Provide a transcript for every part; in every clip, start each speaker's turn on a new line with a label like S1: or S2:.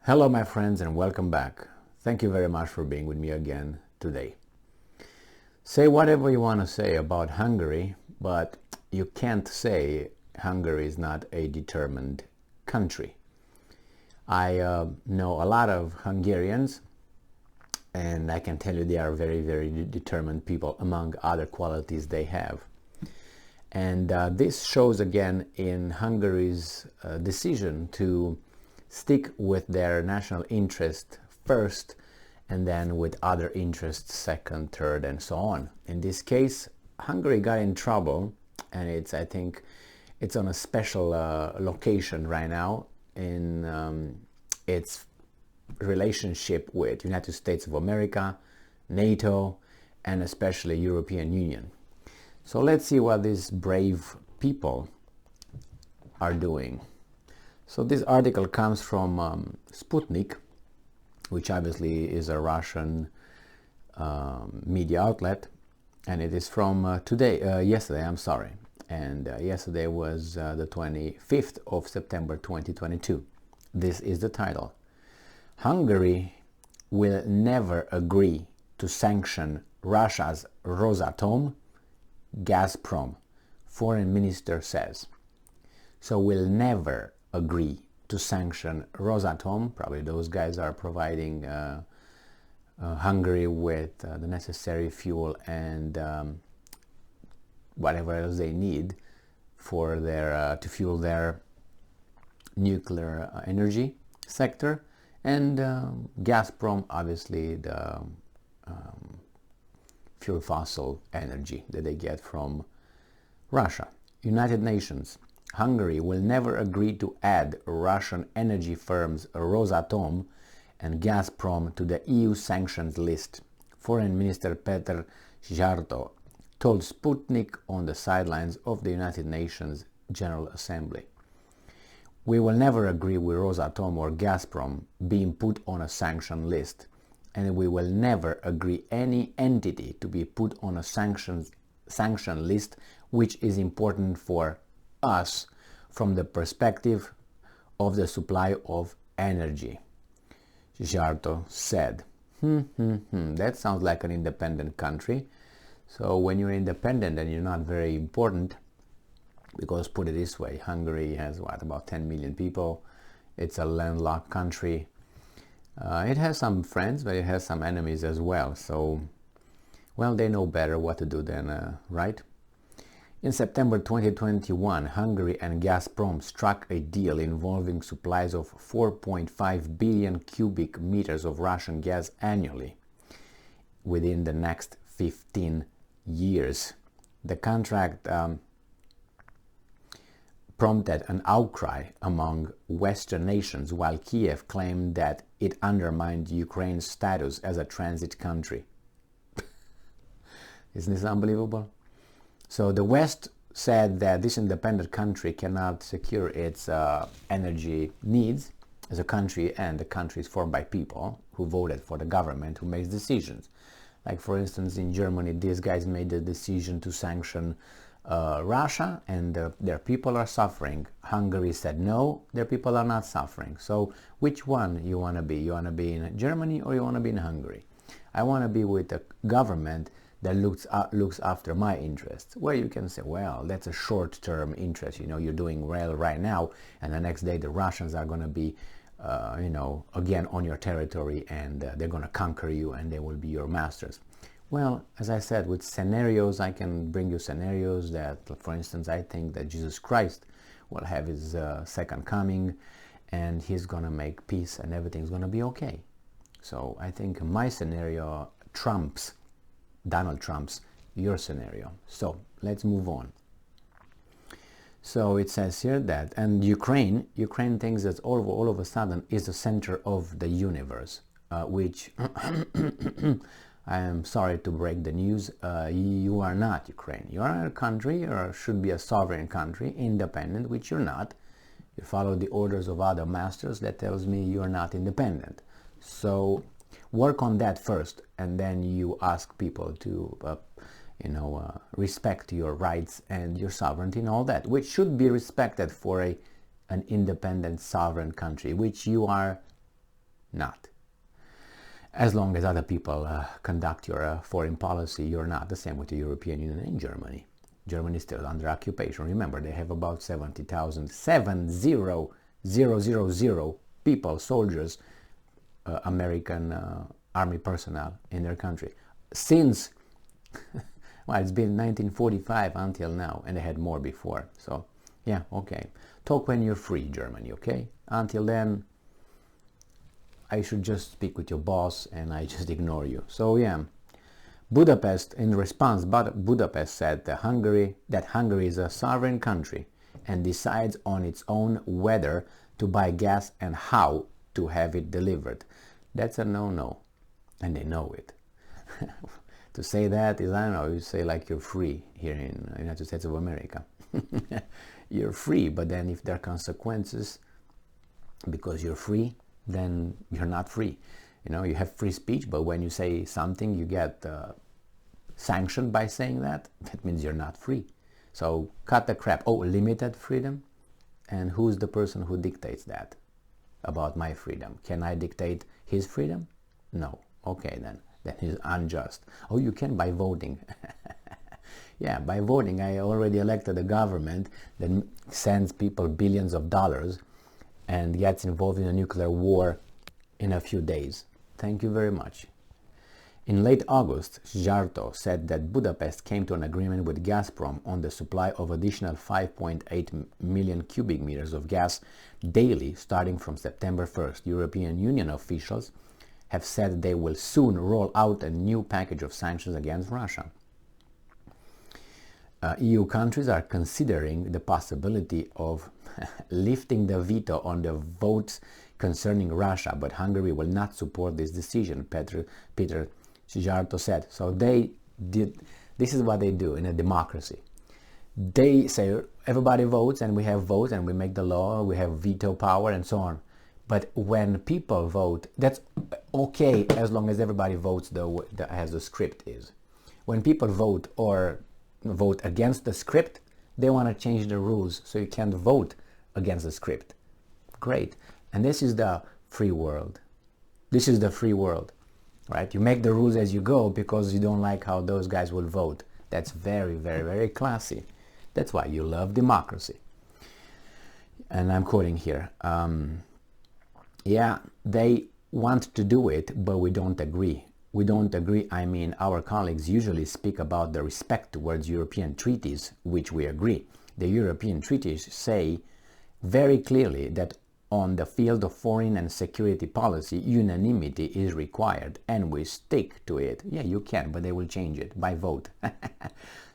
S1: Hello my friends and welcome back. Thank you very much for being with me again today. Say whatever you want to say about Hungary, but you can't say Hungary is not a determined country. I know a lot of Hungarians and I can tell you they are very, very determined people among other qualities they have. And this shows again in Hungary's decision to stick with their national interest first and then with other interests second, third and so on. In this case, Hungary got in trouble and I think it's on a special location right now in its relationship with United States of America, NATO and especially European Union. So let's see what these brave people are doing. So this article comes from Sputnik, which obviously is a Russian media outlet, and it is from yesterday, I'm sorry. And yesterday was the 25th of September 2022. This is the title. Hungary will never agree to sanction Russia's Rosatom, Gazprom, Foreign Minister says. So will never agree to sanction Rosatom. Probably those guys are providing Hungary with the necessary fuel and whatever else they need for their to fuel their nuclear energy sector, and Gazprom, obviously the fuel fossil energy that they get from Russia. United Nations. Hungary will never agree to add Russian energy firms Rosatom and Gazprom to the EU sanctions list, Foreign Minister Peter Szijjarto told Sputnik on the sidelines of the United Nations General Assembly. We will never agree with Rosatom or Gazprom being put on a sanction list, and we will never agree any entity to be put on a sanction list which is important for us from the perspective of the supply of energy, Szijjarto said. That sounds like an independent country. So when you're independent and you're not very important, because put it this way, Hungary has about 10 million people. It's a landlocked country. It has some friends, but it has some enemies as well. So, well, they know better what to do than, right? In September 2021, Hungary and Gazprom struck a deal involving supplies of 4.5 billion cubic meters of Russian gas annually within the next 15 years. The contract prompted an outcry among Western nations, while Kiev claimed that it undermined Ukraine's status as a transit country. Isn't this unbelievable? So the West said that this independent country cannot secure its energy needs as a country, and the country is formed by people who voted for the government who makes decisions. Like for instance in Germany, these guys made the decision to sanction Russia, and their people are suffering. Hungary said no, their people are not suffering. So which one you want to be? You want to be in Germany or you want to be in Hungary? I want to be with a government that looks after my interests, where you can say, well, that's a short-term interest, you're doing well right now, and the next day the Russians are going to be again on your territory, and they're going to conquer you and they will be your masters. Well, as I said, with scenarios, I can bring you scenarios that, for instance, I think that Jesus Christ will have his second coming and he's going to make peace and everything's going to be okay. So I think my scenario trumps Donald Trump's your scenario. So let's move on. So it says here that, and Ukraine thinks that all of a sudden is the center of the universe, which I am sorry to break the news, you are not Ukraine. You are a country, or should be a sovereign country, independent, which you're not. You follow the orders of other masters. That tells me you're not independent. So work on that first, and then you ask people to respect your rights and your sovereignty and all that, which should be respected for an independent sovereign country, which you are Not. As long as other people conduct your foreign policy, you're not. The same with the European Union and Germany. Germany is still under occupation. Remember, they have about 70,000, 70,000 people, soldiers, American army personnel in their country. Since, well, it's been 1945 until now, and they had more before. So, yeah, okay. Talk when you're free, Germany, okay? Until then, I should just speak with your boss and I just ignore you. So, yeah. Budapest, in response, Budapest said that Hungary is a sovereign country and decides on its own whether to buy gas and how to have it delivered. That's a no-no, and they know it. To say that is, I don't know, you say like you're free here in the United States of America. You're free, but then if there are consequences because you're free, then you're not free. You know, you have free speech, but when you say something, you get sanctioned by saying that. That means you're not free. So cut the crap. Oh, limited freedom? And who's the person who dictates that about my freedom? Can I dictate his freedom? No. Okay, then. That is unjust. Oh, you can by voting. Yeah, by voting. I already elected a government that sends people billions of dollars and gets involved in a nuclear war in a few days. Thank you very much. In late August, Szijjarto said that Budapest came to an agreement with Gazprom on the supply of additional 5.8 million cubic meters of gas daily starting from September 1st. European Union officials have said they will soon roll out a new package of sanctions against Russia. EU countries are considering the possibility of lifting the veto on the votes concerning Russia, but Hungary will not support this decision, Peter Szijjarto said. So they did, this is what they do in a democracy. They say everybody votes and we have votes and we make the law, we have veto power and so on. But when people vote, that's okay as long as everybody votes as the script is. When people vote or vote against the script, they want to change the rules so you can't vote against the script. Great. And this is the free world. This is the free world, right? You make the rules as you go because you don't like how those guys will vote. That's very, very, very classy. That's why you love democracy. And I'm quoting here. Yeah, they want to do it, but we don't agree. We don't agree, I mean, our colleagues usually speak about the respect towards European treaties, which we agree. The European treaties say very clearly that on the field of foreign and security policy, unanimity is required, and we stick to it. Yeah, you can, but they will change it by vote.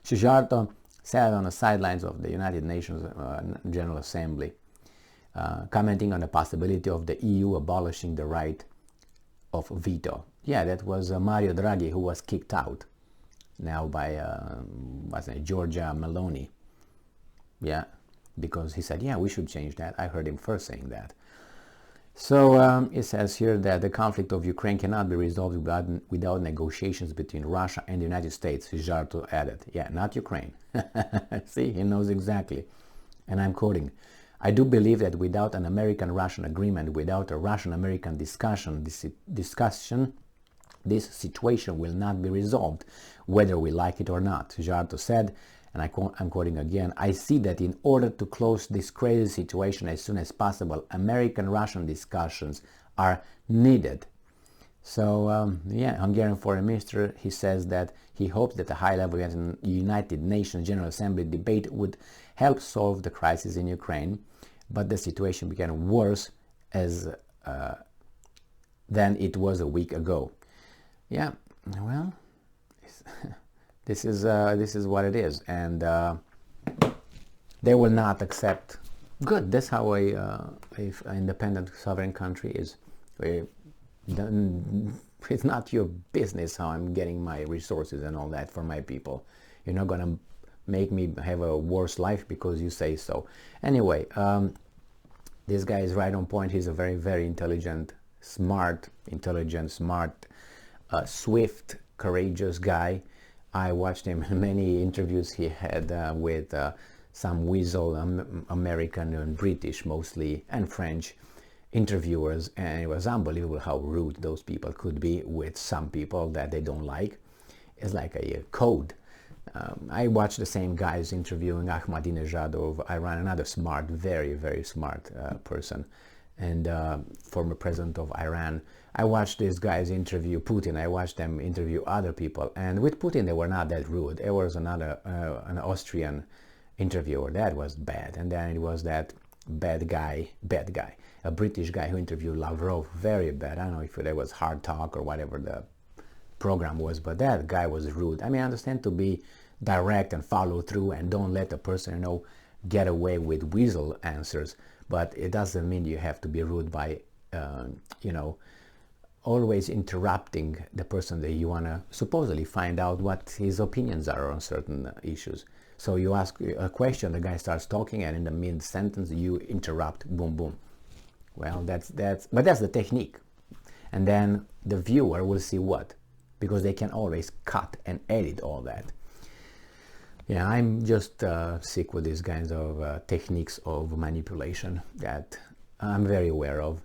S1: Szijjarto sat on the sidelines of the United Nations General Assembly, commenting on the possibility of the EU abolishing the right of veto. Yeah, that was Mario Draghi, who was kicked out now by Giorgia Meloni. Yeah, because he said, yeah, we should change that. I heard him first saying that. So it says here that the conflict of Ukraine cannot be resolved without negotiations between Russia and the United States, Szijjarto added. Yeah, not Ukraine. See, he knows exactly. And I'm quoting, I do believe that without an American-Russian agreement, without a Russian-American discussion, this situation will not be resolved, whether we like it or not. Szijjarto said, and I'm quoting again, I see that in order to close this crazy situation as soon as possible, American-Russian discussions are needed. So, yeah, Hungarian Foreign Minister, he says that he hopes that a high-level United Nations General Assembly debate would help solve the crisis in Ukraine, but the situation became worse than it was a week ago. Yeah, well, this is what it is, and they will not accept. Good. That's how an independent sovereign country is. It's not your business how I'm getting my resources and all that for my people. You're not gonna make me have a worse life because you say so. Anyway, this guy is right on point. He's a very, very intelligent, smart, swift, courageous guy. I watched him in many interviews he had with some weasel American and British mostly, and French, interviewers, and it was unbelievable how rude those people could be with some people that they don't like. It's like a code. I watched the same guys interviewing Ahmadinejad of Iran, another smart, very, very smart person, and former president of Iran. I watched these guys interview Putin. I watched them interview other people, and with Putin they were not that rude. There was another, an Austrian interviewer that was bad, and then it was that bad guy, a British guy who interviewed Lavrov, very bad. I don't know if there was hard talk or whatever the program was, but that guy was rude. I mean, I understand to be direct and follow through and don't let the person, you know, get away with weasel answers, but it doesn't mean you have to be rude by, you know, always interrupting the person that you want to supposedly find out what his opinions are on certain issues. So you ask a question, the guy starts talking, and in the mid-sentence you interrupt, boom, boom. Well, that's the technique. And then the viewer will see what? Because they can always cut and edit all that. Yeah, I'm just sick with these kinds of techniques of manipulation that I'm very aware of,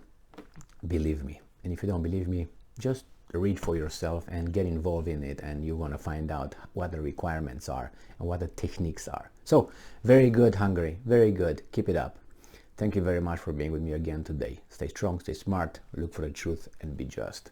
S1: believe me. And if you don't believe me, just read for yourself and get involved in it, and you're going to find out what the requirements are and what the techniques are. So, very good, Hungary. Very good. Keep it up. Thank you very much for being with me again today. Stay strong, stay smart, look for the truth, and be just.